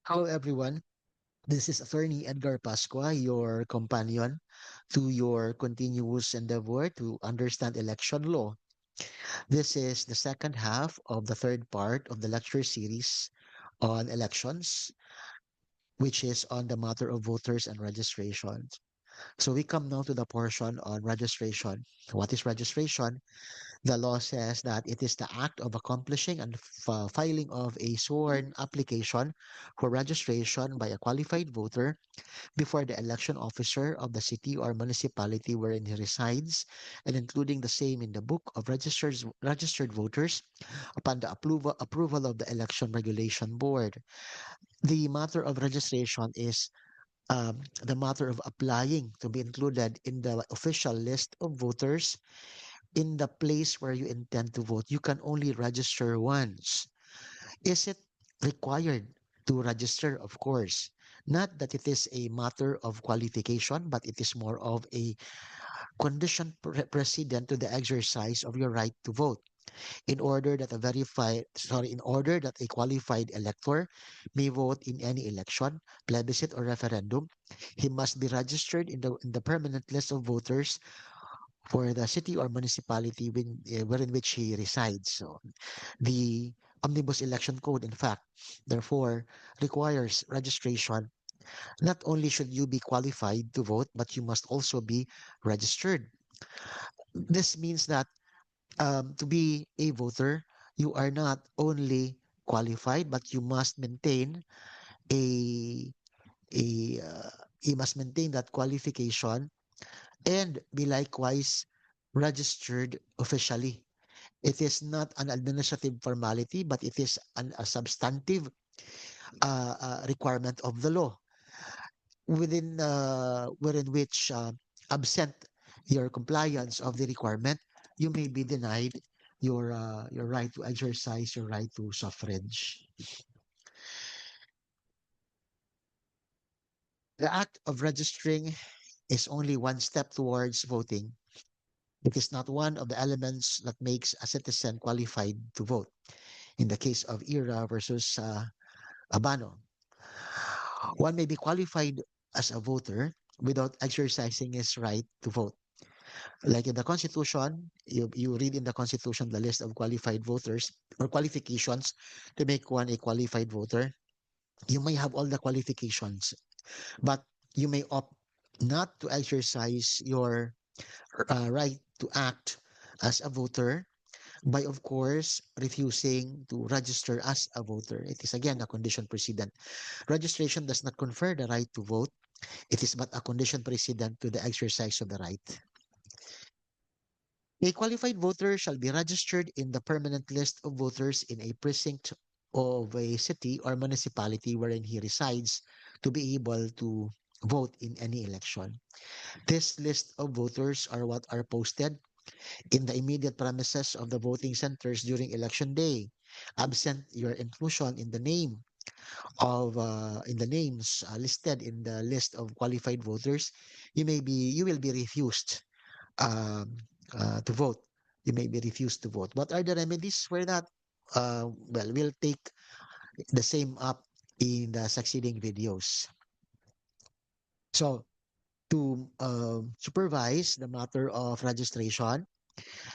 Hello, everyone. This is Attorney Edgar Pasqua, your companion to your continuous endeavor to understand election law. This is the second half of the third part of the lecture series on elections, which is on the matter of voters and registration. So we come now to the portion on registration. What is registration? The law says that it is the act of accomplishing and filing of a sworn application for registration by a qualified voter before the election officer of the city or municipality wherein he resides, and including the same in the book of registered voters upon the approval of the election regulation board. The matter of registration is the matter of applying to be included in the official list of voters in the place where you intend to vote. You can only register once. Is it required to register? Of course. Not that it is a matter of qualification, but it is more of a condition precedent to the exercise of your right to vote. In order that a qualified elector may vote in any election, plebiscite or referendum, he must be registered in the permanent list of voters for the city or municipality wherein which he resides. So the Omnibus Election Code, in fact, therefore, requires registration. Not only should you be qualified to vote, but you must also be registered. This means that to be a voter, you are not only qualified, but you must maintain a a you must maintain that qualification and be likewise registered officially. It is not an administrative formality, but it is a substantive requirement of the law within which absent your compliance of the requirement, you may be denied your right to exercise your right to suffrage. The act of registering is only one step towards voting. It is not one of the elements that makes a citizen qualified to vote. In the case of IRA versus Abano, one may be qualified as a voter without exercising his right to vote. Like in the Constitution, you read in the Constitution the list of qualified voters or qualifications to make one a qualified voter. You may have all the qualifications, but you may opt not to exercise your right to act as a voter by, of course, refusing to register as a voter. It is again a condition precedent. Registration does not confer the right to vote. It is but a condition precedent to the exercise of the right. A qualified voter shall be registered in the permanent list of voters in a precinct of a city or municipality wherein he resides to be able to vote in any election. This list of voters are what are posted in the immediate premises of the voting centers during election day. Absent your inclusion in the names listed in the list of qualified voters, you will be refused um, to vote. You may be refused to vote. What are the remedies for that? Well, we'll take the same up in the succeeding videos. So, to supervise the matter of registration,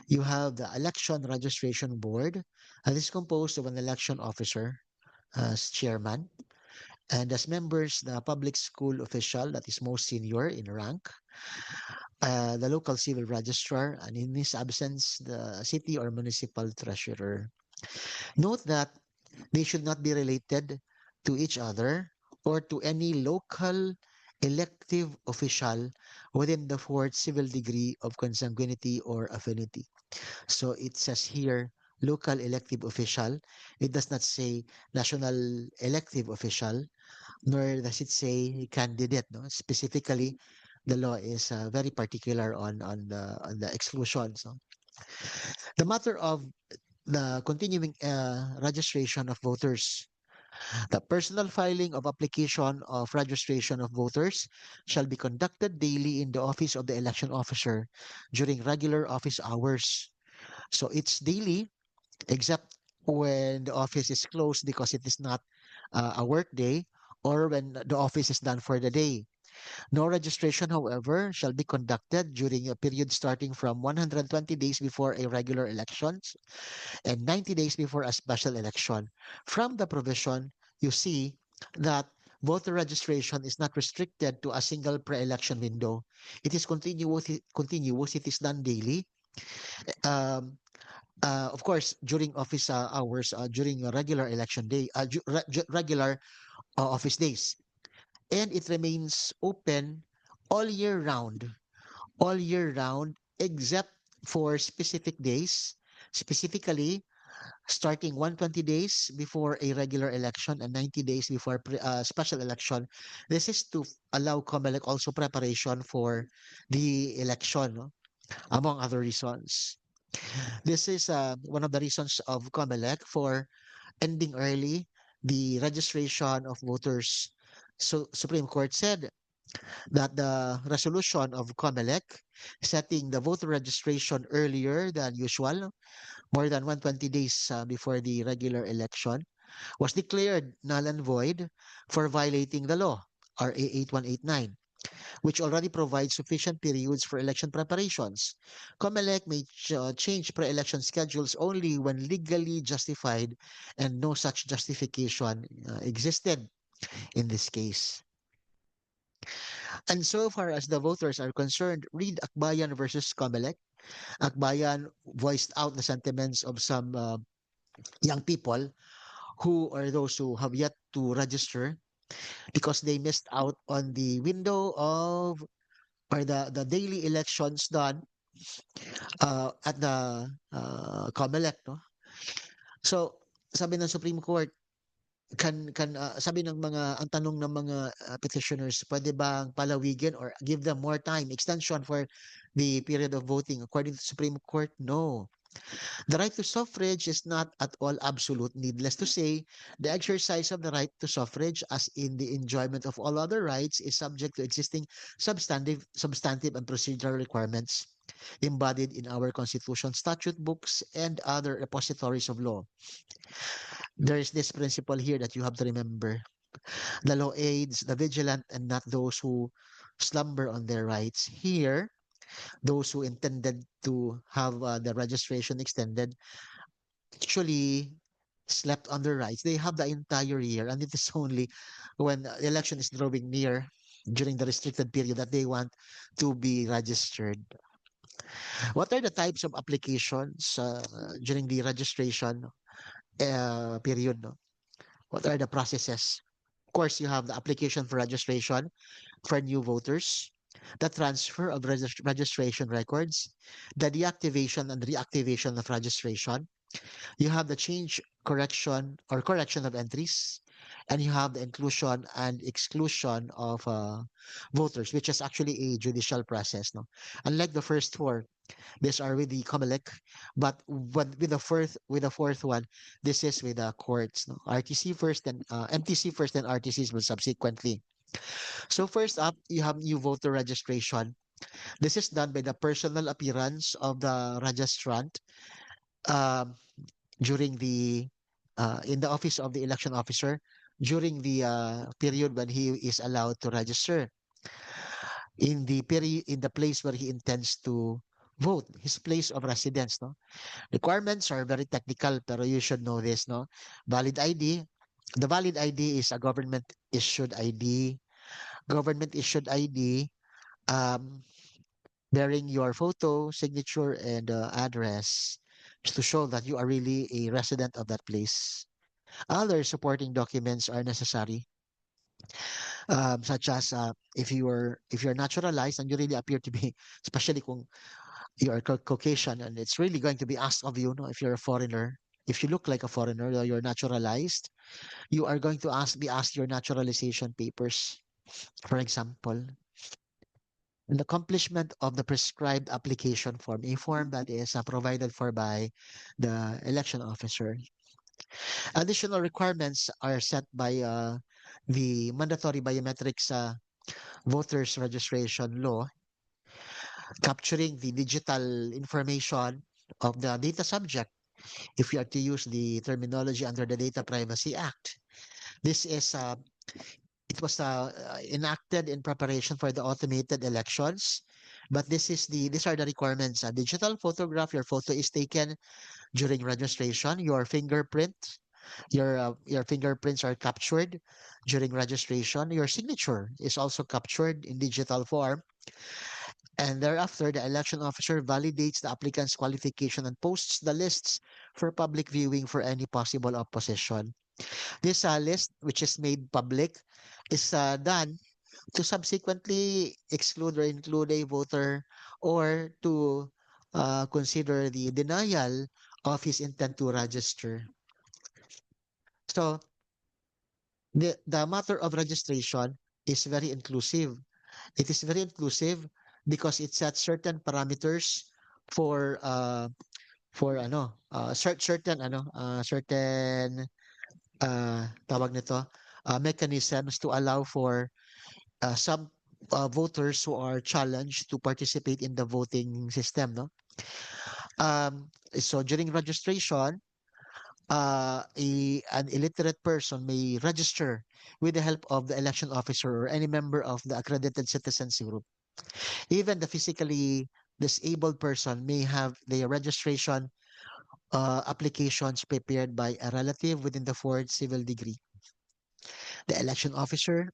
you have the Election Registration Board, and this is composed of an election officer as chairman, and as members, the public school official that is most senior in rank, the local civil registrar, and in his absence, the city or municipal treasurer. Note that they should not be related to each other or to any local elective official within the fourth civil degree of consanguinity or affinity. So it says here local elective official. It does not say national elective official, nor does it say candidate. No, specifically, the law is very particular on the exclusions. No? The matter of the continuing registration of voters. The personal filing of application of registration of voters shall be conducted daily in the office of the election officer during regular office hours. So it's daily, except when the office is closed because it is not a work day, or when the office is done for the day. No registration, however, shall be conducted during a period starting from 120 days before a regular election and 90 days before a special election. From the provision, you see that voter registration is not restricted to a single pre-election window. It is continuous. It is done daily. Um, of course, during office hours, during a regular election day, regular office days, and it remains open all year round, except for specific days, specifically starting 120 days before a regular election and 90 days before special election. This is to allow COMELEC also preparation for the election, no? Among other reasons. This is one of the reasons of COMELEC for ending early the registration of voters. So Supreme Court said that the resolution of COMELEC setting the voter registration earlier than usual, more than 120 days before the regular election, was declared null and void for violating the law, RA 8189, which already provides sufficient periods for election preparations. COMELEC may change pre-election schedules only when legally justified, and no such justification existed in this case. And so far as the voters are concerned, read Akbayan versus COMELEC. Akbayan voiced out the sentiments of some young people who are those who have yet to register because they missed out on the window of or the daily elections done at the COMELEC, no? So, sabi ng Supreme Court, sabi ng mga ang tanong ng mga petitioners, pwede bang palawigin or give them more time, extension for the period of voting? According to Supreme Court, no. The right to suffrage is not at all absolute. Needless to say, the exercise of the right to suffrage, as in the enjoyment of all other rights, is subject to existing substantive and procedural requirements embodied in our Constitution, statute books, and other repositories of law. There is this principle here that you have to remember. The law aids the vigilant and not those who slumber on their rights. Here, those who intended to have the registration extended actually slept on their rights. They have the entire year, and it is only when the election is drawing near during the restricted period that they want to be registered. What are the types of applications during the registration period? No? What are the processes? Of course, you have the application for registration for new voters, the transfer of registration records, the deactivation and reactivation of registration. You have the change, correction, or correction of entries, and you have the inclusion and exclusion of voters, which is actually a judicial process. No, unlike the first four, these are with the COMELEC, but with the fourth one, this is with the courts. No, RTC first, and MTC first, and RTCs will subsequently. So first up, you have new voter registration. This is done by the personal appearance of the registrant. Um, during the in the office of the election officer during the period when he is allowed to register in the period in the place where he intends to vote, his place of residence. No, requirements are very technical, pero you should know this. No, valid ID. The valid ID is a government issued ID. Government issued ID um, bearing your photo, signature, and address to show that you are really a resident of that place. Other supporting documents are necessary, such as if you're naturalized and you really appear to be, especially kung you are Caucasian, and it's really going to be asked of you, no, if you're a foreigner. If you look like a foreigner, you're naturalized, you are going to be asked your naturalization papers, for example. An accomplishment of the prescribed application form, a form that is provided for by the election officer. Additional requirements are set by the mandatory biometrics voters registration law, capturing the digital information of the data subject if you are to use the terminology under the Data Privacy Act. This is it was enacted in preparation for the automated elections, but these are the requirements. A digital photograph, your photo is taken during registration. Your fingerprints are captured during registration. Your signature is also captured in digital form. And thereafter, the election officer validates the applicant's qualification and posts the lists for public viewing for any possible opposition. This list, which is made public, is done to subsequently exclude or include a voter, or to consider the denial of his intent to register. So the matter of registration is very inclusive. It is very inclusive because it sets certain parameters for certain tawag nito, mechanisms to allow for some voters who are challenged to participate in the voting system, no? So during registration, an illiterate person may register with the help of the election officer or any member of the accredited citizens group. Even the physically disabled person may have their registration applications prepared by a relative within the fourth civil degree. The election officer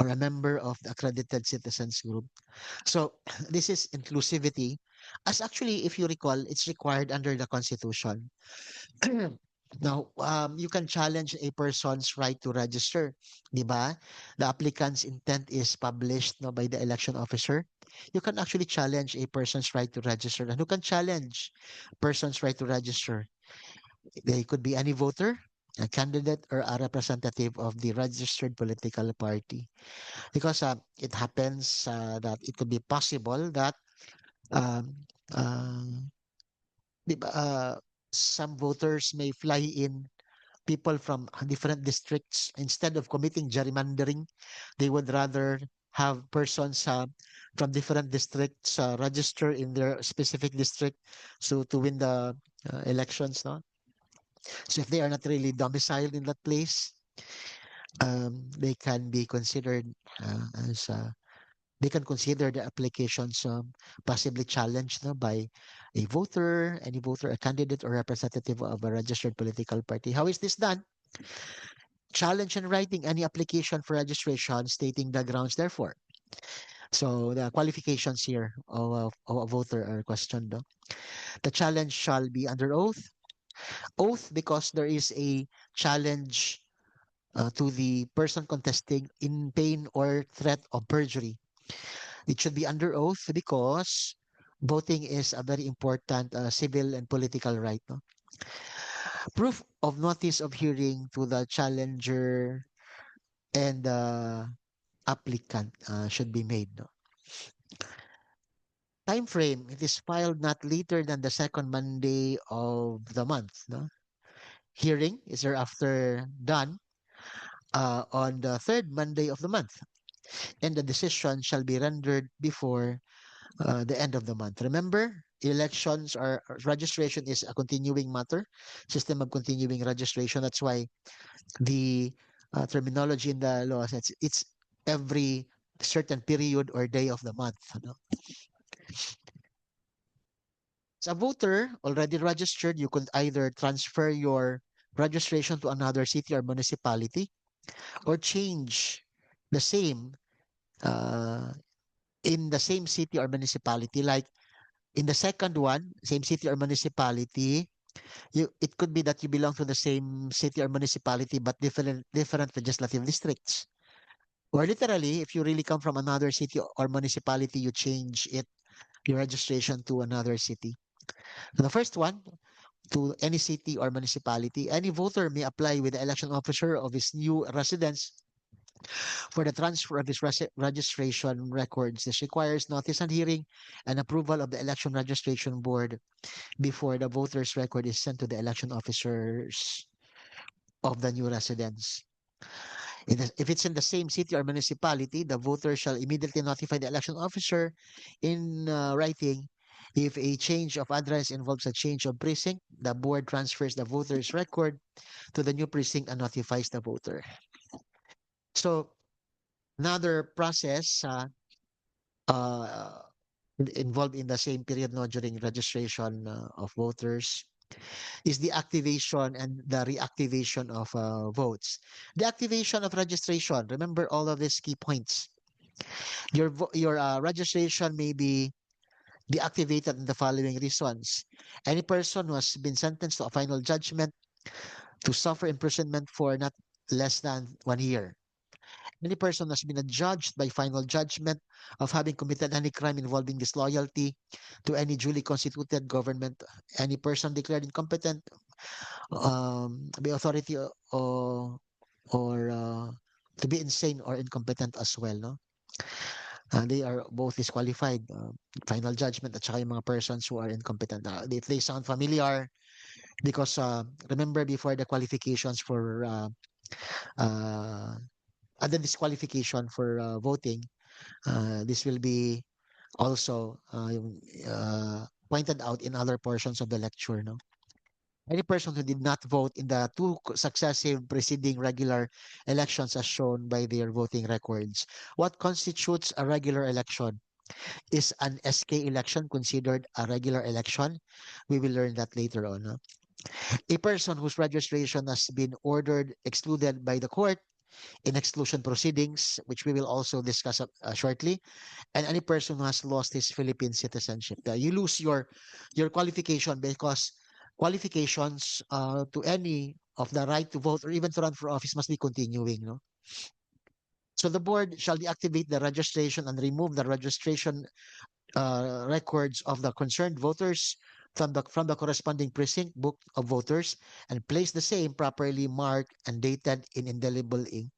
or a member of the accredited citizens group. So this is inclusivity, as actually, if you recall, it's required under the Constitution. Now, you can challenge a person's right to register, di ba? The applicant's intent is published, no, by the election officer. You can actually challenge a person's right to register. And who can challenge person's right to register? They could be any voter, a candidate, or a representative of the registered political party. Because it happens that it could be possible that um, uh, di ba, some voters may fly in people from different districts. Instead of committing gerrymandering, they would rather have persons from different districts register in their specific district, so to win the elections, no? So if they are not really domiciled in that place, they can be considered as they can consider the applications possibly challenged, no, by a voter, any voter, a candidate, or representative of a registered political party. How is this done? Challenge in writing any application for registration stating the grounds therefore. So the qualifications here of a voter are questioned. No? The challenge shall be under oath. Oath because there is a challenge to the person contesting in pain or threat of perjury. It should be under oath because voting is a very important civil and political right. No? Proof of notice of hearing to the challenger and applicant should be made. No? Time frame, it is filed not later than the second Monday of the month. No? Hearing is thereafter done on the third Monday of the month, and the decision shall be rendered before the end of the month. Remember, elections are registration is a continuing matter, system of continuing registration. That's why the terminology in the law says it's every certain period or day of the month. No? As a voter already registered, you could either transfer your registration to another city or municipality, or change the same uh, in the same city or municipality. Like in the second one, same city or municipality, it could be that you belong to the same city or municipality but different legislative districts. Or literally, if you really come from another city or municipality, you change your registration to another city. So the first one, to any city or municipality, any voter may apply with the election officer of his new residence for the transfer of his registration records. This requires notice and hearing and approval of the election registration board before the voter's record is sent to the election officers of the new residence. If it's in the same city or municipality, the voter shall immediately notify the election officer in writing If a change of address involves a change of precinct, the board transfers the voter's record to the new precinct and notifies the voter. So another process uh, involved in the same period no, during registration of voters is the activation and the reactivation of votes. The activation of registration, remember all of these key points. Your registration may be deactivated in the following reasons. Any person who has been sentenced to a final judgment to suffer imprisonment for not less than 1 year. Any person has been adjudged by final judgment of having committed any crime involving disloyalty to any duly constituted government. Any person declared incompetent by authority or to be insane or incompetent as well. No? They are both disqualified. Final judgment at saka yung mga persons who are incompetent. If they sound familiar, because remember before the qualifications for the disqualification for voting, this will be also pointed out in other portions of the lecture. No? Any person who did not vote in the two successive preceding regular elections as shown by their voting records. What constitutes a regular election? Is an SK election considered a regular election? We will learn that later on. No? A person whose registration has been ordered excluded by the court in exclusion proceedings, which we will also discuss shortly, and any person who has lost his Philippine citizenship. You lose your qualification because qualifications to any of the right to vote or even to run for office must be continuing. No? So the board shall deactivate the registration and remove the registration records of the concerned voters from the corresponding precinct book of voters and place the same properly marked and dated in indelible ink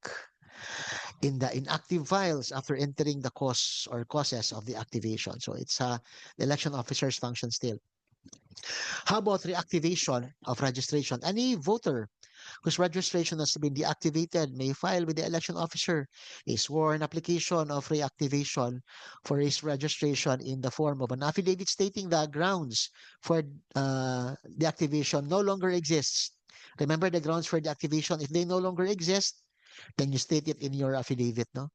in the inactive files after entering the cause or causes of the activation. So it's the election officer's function still. How about reactivation of registration? Any voter whose registration has been deactivated may file with the election officer a sworn application of reactivation for his registration in the form of an affidavit stating the grounds for deactivation no longer exists. Remember the grounds for deactivation. If they no longer exist, then you state it in your affidavit, no?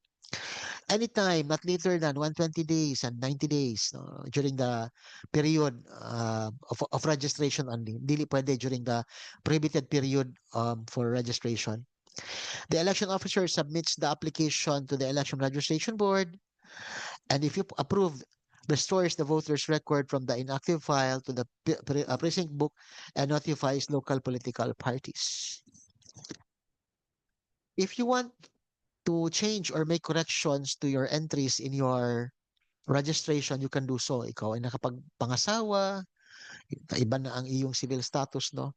Anytime, not later than 120 days and 90 days no, during the period of registration only. Dili pwede during the prohibited period for registration. The election officer submits the application to the election registration board, and if you approve, restores the voter's record from the inactive file to the precinct book and notifies local political parties. If you want to change or make corrections to your entries in your registration, you can do so. Ikaw ay nakapagpangasawa, iba na ang iyong civil status, no?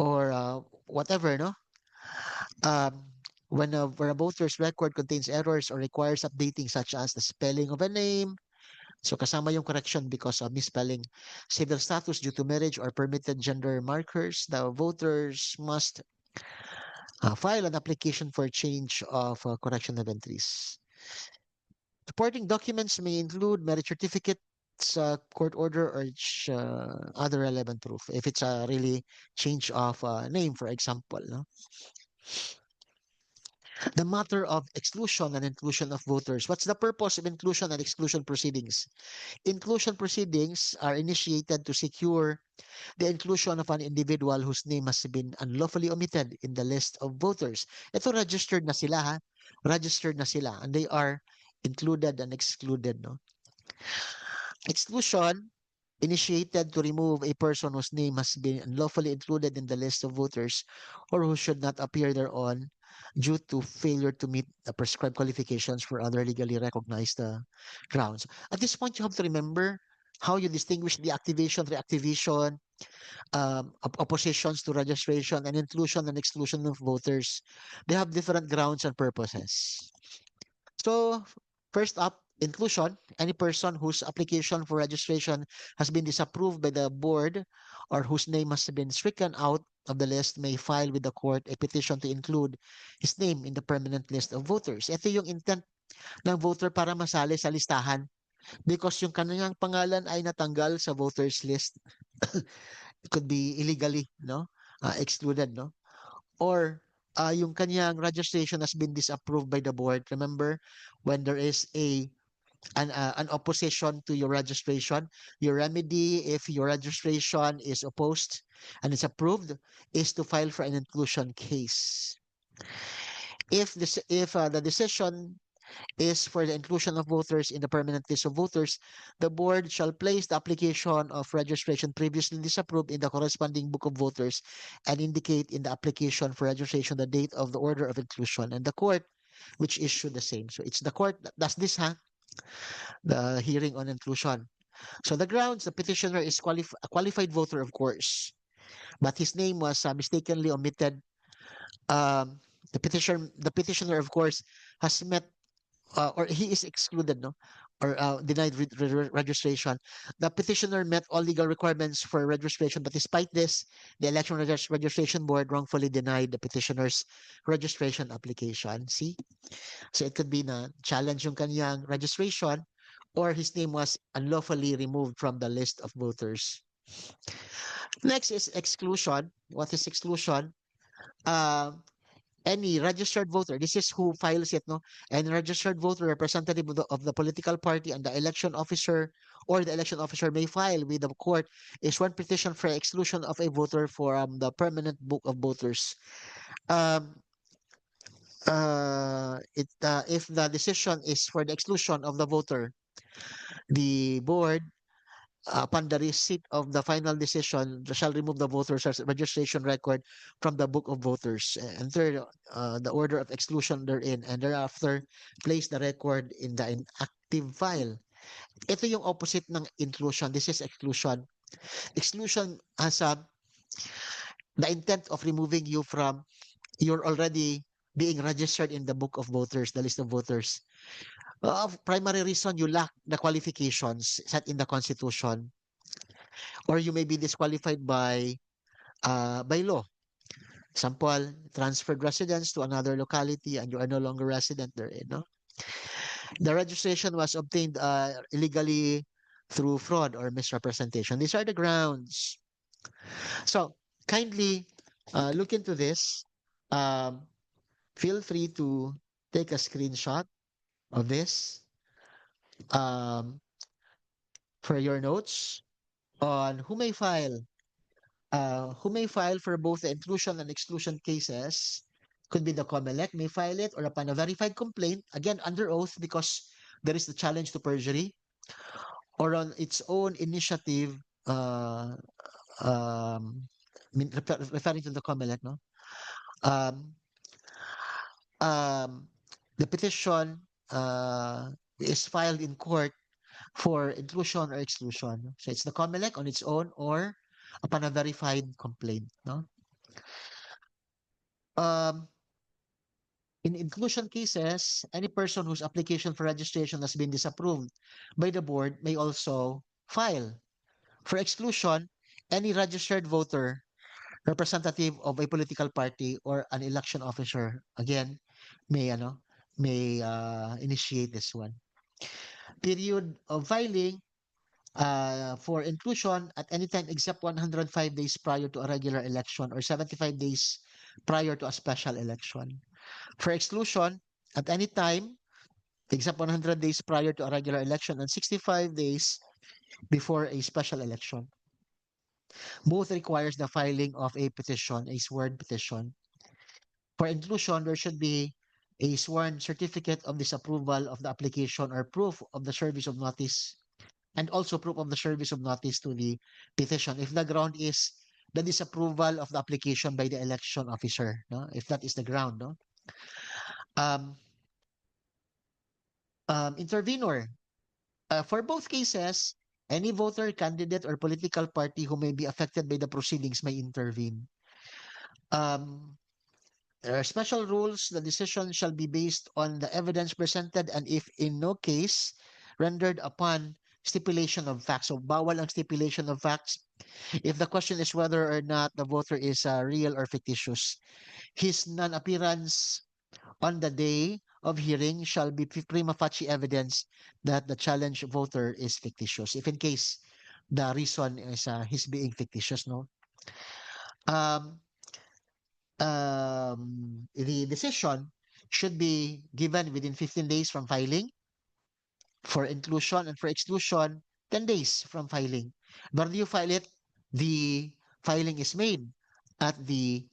Or whatever, no? Um, where a voter's record contains errors or requires updating, such as the spelling of a name, so kasama yung correction because of misspelling, civil status due to marriage or permitted gender markers, the voters must file an application for change of correction of entries. Supporting documents may include marriage certificates, court order, or other relevant proof. If it's a really change of name, for example. No? The matter of exclusion and inclusion of voters. What's the purpose of inclusion and exclusion proceedings? Inclusion proceedings are initiated to secure the inclusion of an individual whose name has been unlawfully omitted in the list of voters. Ito registered na sila ha. Registered na sila and they are included and excluded. No? Exclusion initiated to remove a person whose name has been unlawfully included in the list of voters or who should not appear thereon due to failure to meet the prescribed qualifications for other legally recognized grounds. At this point, you have to remember how you distinguish the activation, reactivation, oppositions to registration, and inclusion and exclusion of voters. They have different grounds and purposes. So, first up, inclusion. Any person whose application for registration has been disapproved by the board or whose name has been stricken out of the list may file with the court a petition to include his name in the permanent list of voters. Ito yung intent ng voter para masali sa listahan. because yung kanyang pangalan ay natanggal sa voters list. It could be illegally, no? Excluded, no? Or yung kanyang registration has been disapproved by the board. Remember, when there is an opposition to your registration, your remedy if your registration is opposed and it's approved is to file for an inclusion case. If the decision is for the inclusion of voters in the permanent list of voters, the board shall place the application of registration previously disapproved in the corresponding book of voters and indicate in the application for registration the date of the order of inclusion and the court which issued the same. So it's the court that does this, the hearing on inclusion. So the grounds, the petitioner is a qualified voter, of course, but his name was mistakenly omitted. Um, the petitioner, of course, has met or he is excluded, no, or denied registration. The petitioner met all legal requirements for registration, but despite this, the Election Registration Board wrongfully denied the petitioner's registration application. See, so it could be na challenge yung kanyang registration, or his name was unlawfully removed from the list of voters. Next is exclusion. What is exclusion? Uh, any registered voter, this is who files it, no? Any registered voter, representative of the political party, and the election officer or the election officer may file with the court is one petition for exclusion of a voter from the permanent book of voters. Um, if the decision is for the exclusion of the voter, the board upon the receipt of the final decision, shall remove the voter's registration record from the book of voters. And third, the order of exclusion therein, and thereafter, place the record in the inactive file. Ito yung opposite ng inclusion. This is exclusion. Exclusion has the intent of removing you from, you're already being registered in the book of voters, the list of voters. Primary reason, you lack the qualifications set in the Constitution, or you may be disqualified by law. Example, transferred residence to another locality and you are no longer resident therein. No? The registration was obtained illegally through fraud or misrepresentation. These are the grounds. So kindly look into this. Um, Feel free to take a screenshot of this um, for your notes on who may file for both the inclusion and exclusion cases. Could be the COMELEC may file it, or upon a verified complaint, again under oath because there is the challenge to perjury, or on its own initiative, referring to the COMELEC, no? Um, um, the petition is filed in court for inclusion or exclusion. So it's the COMELEC on its own or upon a verified complaint, no? Um, in inclusion cases, any person whose application for registration has been disapproved by the board may also file. For exclusion, any registered voter, representative of a political party, or an election officer, again, may initiate this one. Period of filing for inclusion at any time except 105 days prior to a regular election or 75 days prior to a special election. For exclusion, at any time except 100 days prior to a regular election and 65 days before a special election. Both requires the filing of a petition, a sworn petition. For inclusion, there should be a sworn certificate of disapproval of the application or proof of the service of notice, and also proof of the service of notice to the petition if the ground is the disapproval of the application by the election officer, no? If that is the ground, no? Um, Intervenor. For both cases, any voter, candidate, or political party who may be affected by the proceedings may intervene. There are special rules. The decision shall be based on the evidence presented and if in no case rendered upon stipulation of facts. So bawal ang stipulation of facts if the question is whether or not the voter is real or fictitious. His non-appearance on the day of hearing shall be prima facie evidence that the challenged voter is fictitious. If in case the reason is he's being fictitious, no? Um, the decision should be given within 15 days from filing for inclusion, and for exclusion, 10 days from filing. But you file it, the filing is made at the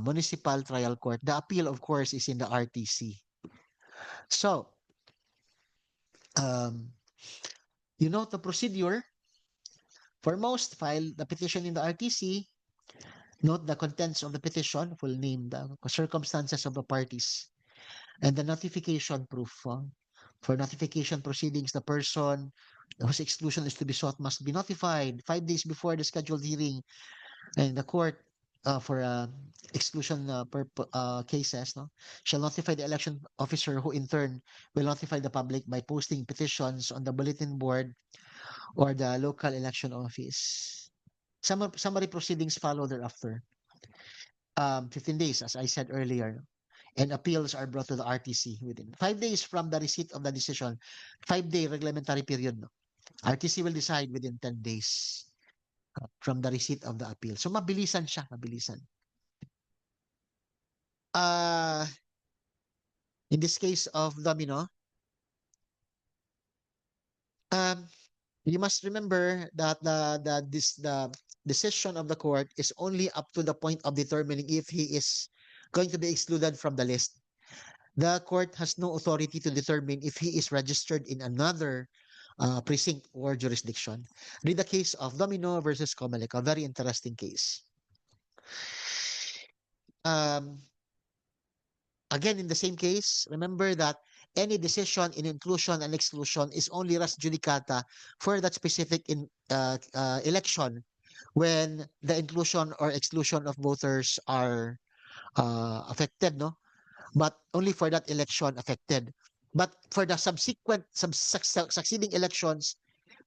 municipal trial court. The appeal, of course, is in the RTC. So, um, you know the procedure. For most, file the petition in the RTC, note the contents of the petition, full name, the circumstances of the parties, and the notification proof. For notification proceedings, the person whose exclusion is to be sought must be notified 5 days before the scheduled hearing, and the court for exclusion cases, no, shall notify the election officer, who in turn will notify the public by posting petitions on the bulletin board or the local election office. Summary proceedings follow thereafter. 15 days, as I said earlier, and appeals are brought to the RTC within 5 days from the receipt of the decision. 5-day reglementary period. No? RTC will decide within 10 days from the receipt of the appeal. So mabilisan siya, mabilisan. Uh, in this case of Domino, um, you must remember that the decision of the court is only up to the point of determining if he is going to be excluded from the list. The court has no authority to determine if he is registered in another precinct or jurisdiction. Read the case of Domino versus Comelec, a very interesting case. Um, Again, in the same case, remember that any decision in inclusion and exclusion is only res judicata for that specific election, when the inclusion or exclusion of voters are affected, no? But only for that election affected. But for the subsequent succeeding elections,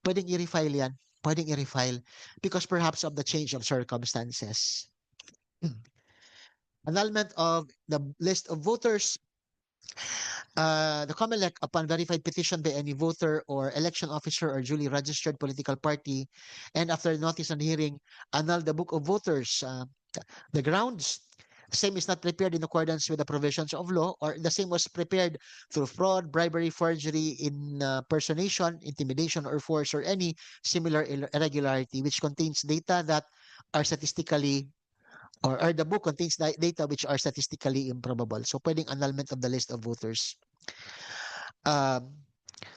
pwedeng i-refile yan. Pwedeng i-refile because perhaps of the change of circumstances. Annulment of the list of voters. The COMELEC, upon verified petition by any voter or election officer or duly registered political party, and after notice and hearing, annul the book of voters. The grounds: same is not prepared in accordance with the provisions of law, or the same was prepared through fraud, bribery, forgery, impersonation, intimidation, or force, or any similar irregularity which contains data that are statistically, or the book contains data which are statistically improbable. So pwedeng annulment of the list of voters. Um,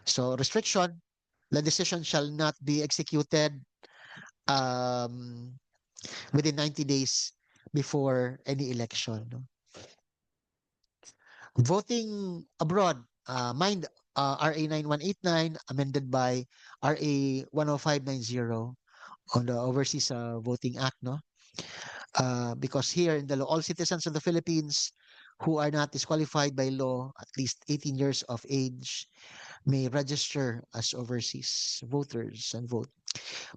so restriction: the decision shall not be executed um, within 90 days before any election. No? Voting abroad, mind RA 9189 amended by RA 10590 on the Overseas Voting Act, no? Because here in the law, all citizens of the Philippines who are not disqualified by law, at least 18 years of age, may register as overseas voters and vote.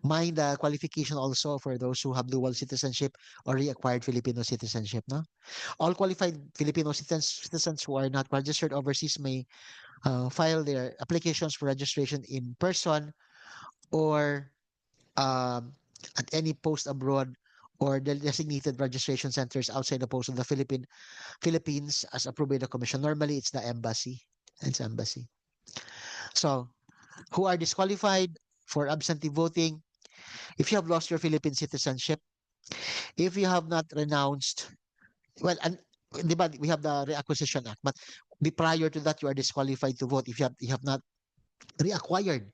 Mind the qualification also for those who have dual citizenship or reacquired Filipino citizenship, no? All qualified Filipino citizens who are not registered overseas may file their applications for registration in person or um, at any post abroad or the designated registration centers outside the post of the Philippines as approved by the Commission. Normally, it's the embassy. It's embassy. So, who are disqualified for absentee voting? If you have lost your Philippine citizenship, if you have not renounced, well, and di ba, we have the Reacquisition Act, but prior to that, you are disqualified to vote if you have not reacquired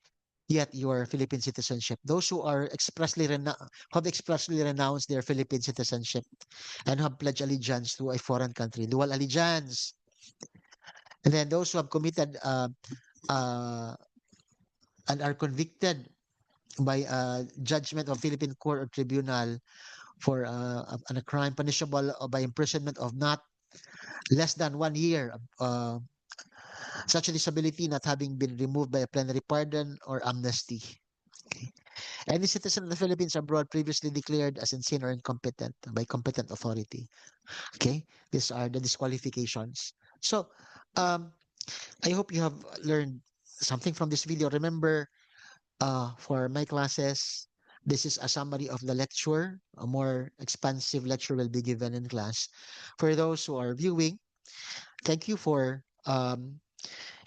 yet your Philippine citizenship. Those who are have expressly renounced their Philippine citizenship and have pledged allegiance to a foreign country, dual allegiance. And then those who have committed uh, and are convicted by judgment of Philippine court or tribunal for a crime punishable by imprisonment of not less than 1 year, such a disability not having been removed by a plenary pardon or amnesty. Okay. Any citizen of the Philippines abroad previously declared as insane or incompetent by competent authority. Okay, these are the disqualifications. So, um, I hope you have learned something from this video. Remember, for my classes, this is a summary of the lecture. A more expansive lecture will be given in class. For those who are viewing, thank you for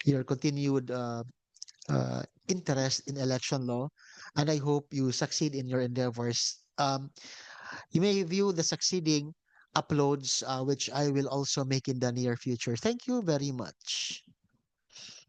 your continued interest in election law, and I hope you succeed in your endeavors. You may view the succeeding uploads, which I will also make in the near future. Thank you very much.